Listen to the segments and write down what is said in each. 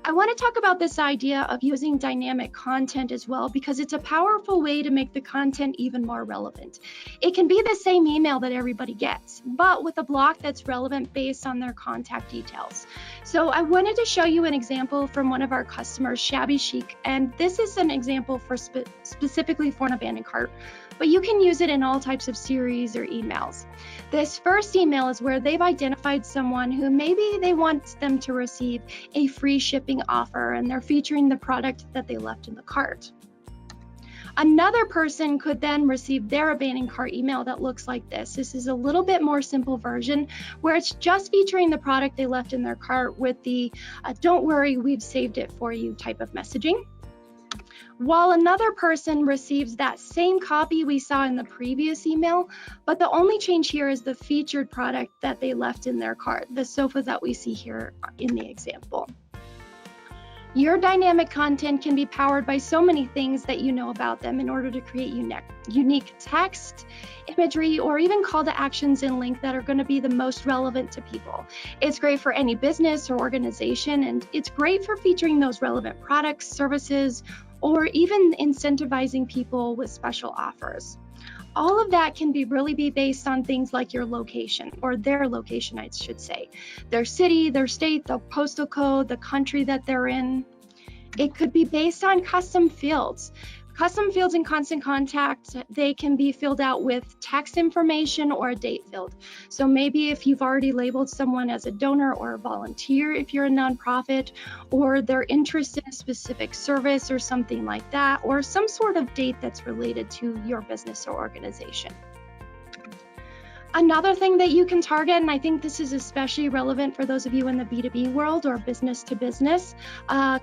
I want to talk about this idea of using dynamic content as well, because it's a powerful way to make the content even more relevant. It can be the same email that everybody gets, but with a block that's relevant based on their contact details. So I wanted to show you an example from one of our customers, Shabby Chic, and this is an example for specifically for an abandoned cart, but you can use it in all types of series or emails. This first email is where they've identified someone who maybe they want them to receive a free shipping offer, and they're featuring the product that they left in the cart. Another person could then receive their abandoned cart email that looks like this. This is a little bit more simple version where it's just featuring the product they left in their cart with the "don't worry, we've saved it for you" type of messaging. While another person receives that same copy we saw in the previous email, but the only change here is the featured product that they left in their cart, the sofa that we see here in the example. Your dynamic content can be powered by so many things that you know about them in order to create unique text, imagery, or even call to actions and link that are going to be the most relevant to people. It's great for any business or organization, and it's great for featuring those relevant products, services, or even incentivizing people with special offers. All of that can really be based on things like your location, or their location, I should say. Their city, their state, the postal code, the country that they're in. It could be based on custom fields. Custom fields in Constant Contact, they can be filled out with text information or a date field. So maybe if you've already labeled someone as a donor or a volunteer if you're a nonprofit, or their interest in a specific service or something like that, or some sort of date that's related to your business or organization. Another thing that you can target, and I think this is especially relevant for those of you in the B2B world or business to business,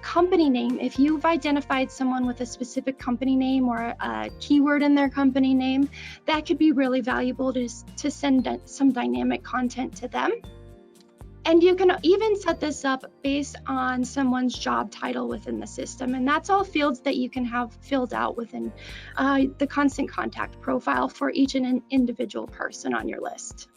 company name. If you've identified someone with a specific company name or a keyword in their company name, that could be really valuable to send some dynamic content to them. And you can even set this up based on someone's job title within the system. And that's all fields that you can have filled out within the Constant Contact profile for each individual person on your list.